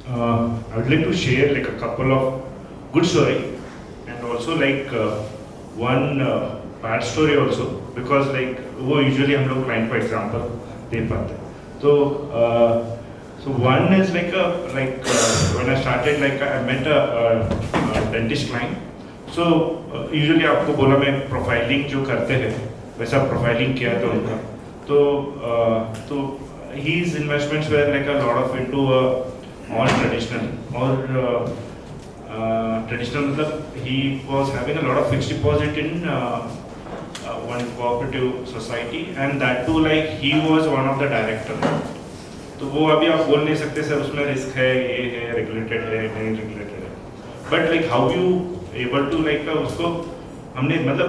I would like to share like a couple of good story and also like one bad story also because like वो usually हम लोग client को example दे पाते हैं. So so one is like a when I started like I met a dentist client. So usually आपको बोला मैं profiling जो करते हैं वैसा profiling किया था उनका. तो his investments were like a lot of into all traditional or traditional मतलब he was having a lot of fixed deposit in one cooperative society and that too like he was one of the director. तो वो अभी आप बोल नहीं सकते sir उसमें risk है ये है रेगुलेटेड है नहीं रेगुलेटेड है but like how you able to like उसको हमने मतलब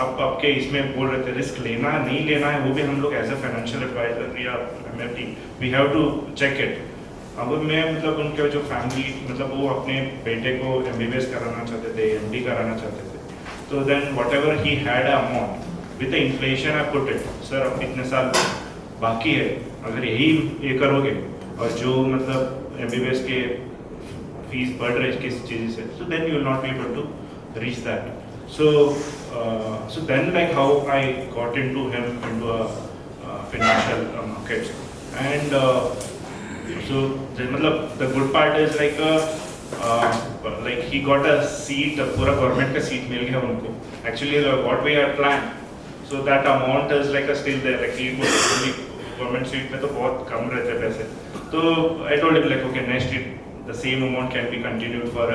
आप आपके इसमें बोल रहे थे रिस्क लेना नहीं लेना है वो भी हम लोग एज अ फाइनेंशियल एडवाइजर या MFT we have to check it. अब मैं मतलब उनके जो फैमिली मतलब वो अपने बेटे को एमबीबीएस कराना चाहते थे एमडी कराना चाहते थे तो then whatever he had amount with the inflation I put it sir अब इतने साल बाकी है अगर यही ये करोगे और जो मतलब एमबीबीएस के फीस बढ़ रहे किस चीज़ से so then you will not be able to reach that. So then like how I got into him into a financial markets and so the good part is like he got a seat पूरा government का seat मिल गया उनको actually what we had planned so that amount is like a still there like he was only government seat में तो बहुत कम रहते पैसे तो I told him like okay next year the same amount can be continued for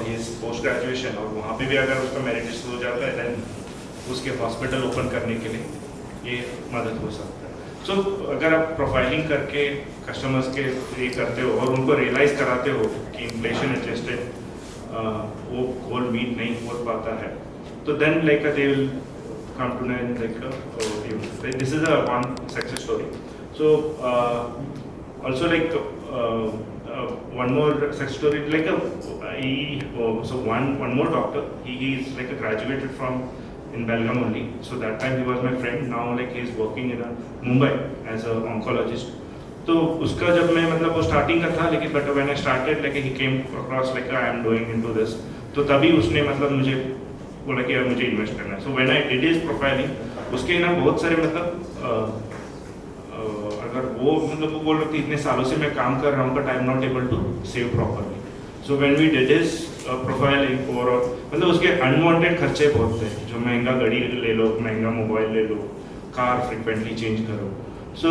his post graduation और वहाँ पे भी अगर उसका मेरिट हो जाता है then उसके हॉस्पिटल ओपन करने के लिए ये मदद हो सकता है. सो अगर आप प्रोफाइलिंग करके कस्टमर्स के ये करते हो और उनको रियलाइज कराते हो कि इन्फ्लेशन एडजस्टेड वो गोल मीट नहीं हो पाता है तो then like they will come to know like this is a one success story. So also like one more success story like so one more doctor he is like a graduated from in Belgium only so that time he was my friend now like he is working in Mumbai as a oncologist. तो उसका जब मैं मतलब वो starting का था लेकिन but when I started like he came across like I am doing into this तो तभी उसने मतलब मुझे बोला कि यार मुझे इन्वेस्ट करना है. So when I did his profiling उसके ना बहुत सारे मतलब अगर वो मतलब वो बोल रहे थे इतने सालों से मैं काम कर रहा हूँ but I am not able to save properly. So when we did his profiling overall मतलब उसके अनवांटेड खर्चे बहुत थे जो महंगा गाड़ी ले लो महंगा मोबाइल ले लो कार फ्रिक्वेंटली चेंज करो. सो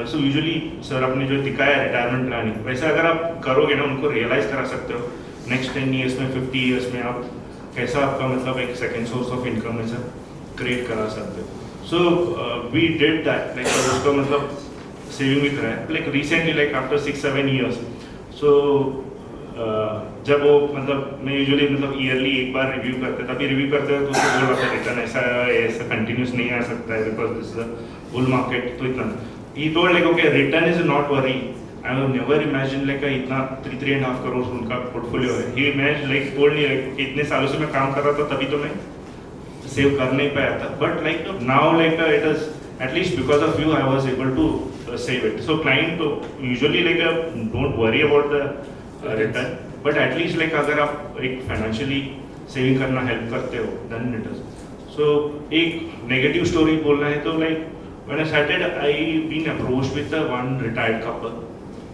सो यूजुअली सर आपने जो दिखाया रिटायरमेंट प्लानिंग वैसे अगर आप करोगे ना उनको रियलाइज करा सकते हो नेक्स्ट 10 ईयर्स में 50 ईयर्स में आप कैसा आपका मतलब एक सेकेंड सोर्स ऑफ इनकम ऐसा क्रिएट करा सकते हो. So we did that like उसको मतलब सेविंग भी कराया like recently like after 6-7 years. So जब वो मतलब मैं यूजुअली मतलब ईयरली एक बार रिव्यू करते तभी रिव्यू करते हैं तो उसको बोल रहा था रिटर्न ऐसा कंटिन्यूस नहीं आ सकता है because this is a bull market. तो इतना he told like okay return is not worry I have never imagined like इतना 3.5 करोड़ उनका पोर्टफोलियो है. he imagined like told me like इतने सालों से मैं काम कर रहा था तभी तो मैं सेव कर नहीं पाया था but like now like it is at least because of you I was able to save it. So client usually like don't worry about the return but at least like अगर आप एक financially saving करना help करते हो then it is. So एक negative story बोलना है तो like when I started I been approached with one retired couple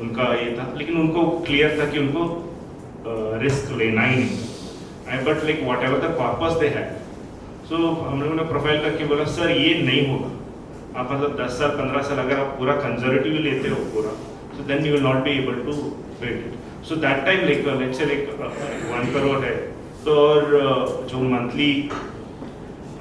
उनका ये था लेकिन उनको क्लियर था कि उनको रिस्क लेना ही नहीं but like whatever the purpose they had. So हम लोगों ने प्रोफाइल करके बोला सर ये नहीं होगा आप मतलब 10 साल 15 साल अगर आप पूरा कंजर्वेटिव लेते हो पूरा so then you will not be able to wait it. So that time like let's say like 1 crore है तो और जो मंथली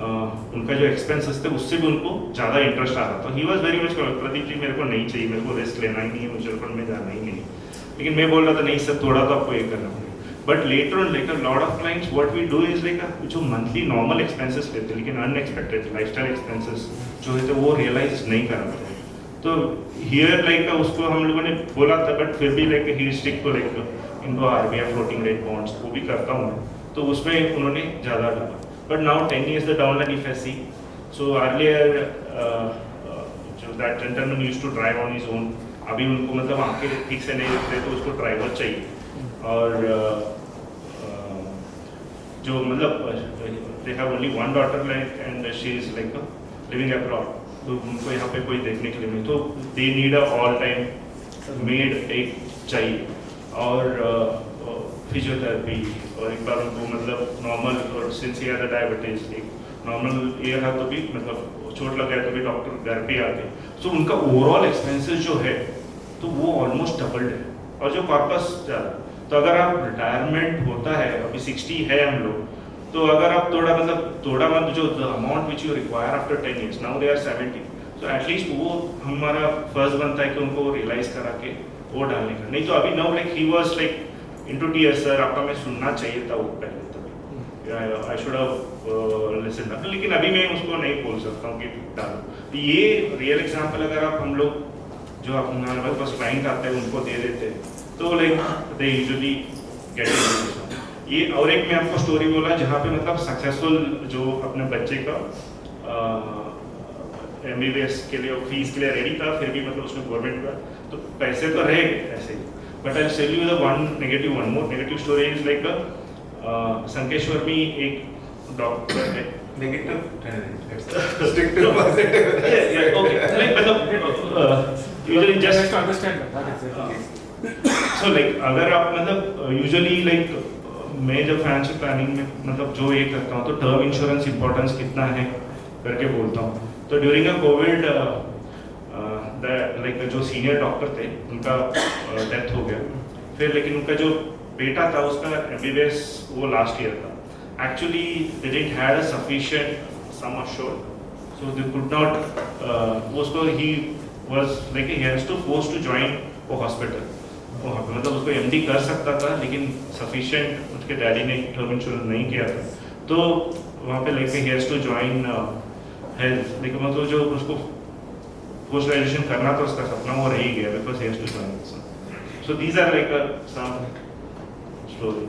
उनका जो एक्सपेंसेस थे उससे भी उनको ज़्यादा इंटरेस्ट आ रहा था. He was very much Pradeep ji मेरे को नहीं चाहिए मेरे को रिस्क लेना ही नहीं है म्यूचुअल फंड में जाना ही नहीं लेकिन मैं बोल रहा था नहीं सर थोड़ा तो आपको ये करना पड़ेगा. But later on like lot of clients what we do is like जो मंथली नॉर्मल एक्सपेंसेस लेते लेकिन अनएक्सपेक्टेड लाइफस्टाइल एक्सपेंसेस जो है वो रियलाइज नहीं कर पाते. तो हियर लाइक उसको हम लोगों ने बोला था बट फिर भी like he stick to like इनको आरबीआई फ्लोटिंग रेट बॉन्ड्स वो भी करता हूँ तो उसमें उन्होंने ज़्यादा डाला. But now 10 years the down line if I see, so earlier जो that gentleman used to drive on his own, अभी उनको मतलब आंखें ठीक से नहीं दिखते तो उसको ड्राइवर चाहिए। और जो मतलब they have only one daughter like and she is like living abroad, तो उनको यहाँ पे कोई देखने के लिए नहीं, तो they need a all time made एक चाहिए। और फिजियोथेरेपी, और एक बार उनको मतलब नॉर्मल, और since he had the diabetes, एक नॉर्मल ये था तो भी मतलब चोट लग गया तो भी डॉक्टर घर पे आ गए। सो उनका ओवरऑल एक्सपेंसेस जो है तो वो ऑलमोस्ट डबल्ड है। और जो पर्पस, तो अगर आप रिटायरमेंट होता है, अभी 60 है हम लोग, तो अगर आप थोड़ा मतलब जो the amount which you require after 10 years, now they are 70, तो एटलीस्ट वो हमारा फर्ज बनता है कि उनको रियलाइज करा के वो डालने का। नहीं तो अभी now like he was like into tears, sir आपका मैं सुनना चाहिए था वो पहले, तभी आई शुड हैव लिसन्ड, लेकिन अभी मैं उसको नहीं बोल सकता हूँ कि डालो। ये रियल एग्जांपल अगर आप हम लोग जो हमारे पास क्लाइंट आते हैं उनको दे देते हैं तो like they usually get it. ये और एक मैं आपको स्टोरी बोला जहाँ पे मतलब सक्सेसफुल जो अपने बच्चे का MBBS के लिए फीस के लिए रेडी था, फिर भी मतलब उसमें गवर्नमेंट का तो पैसे तो रहे ऐसे ही। But I tell you the one more negative story is like Sankeshwar में एक डॉक्टर है। Stick to positive. Yeah, okay. Like मतलब usually just to understand that exactly. So like अगर आप मतलब usually like मैं जब फाइनेंशियल प्लानिंग में मतलब जो ये करता हूँ तो टर्म इंश्योरेंस इंपॉर्टेंस कितना है करके बोलता हूँ। तो ड्यूरिंग अ कोविड लाइक जो सीनियर डॉक्टर थे उनका डेथ हो गया, फिर लेकिन उनका जो बेटा था उसका MBBS वो लास्ट ईयर था। Actually they didn't had a sufficient sum assured, so they could not उसको he was like he has to forced to join वो हॉस्पिटल वहाँ पे, मतलब उसको MD कर सकता था लेकिन सफिशिएंट उसके डैडी ने टर्म इंश्योरेंस नहीं किया था, तो वहाँ पे like he has to join health, लेकिन मतलब जो उसको पोस्ट ग्रेजुएशन करना था उसका सपना वो रह ही गया because he has to join. So these are like some story.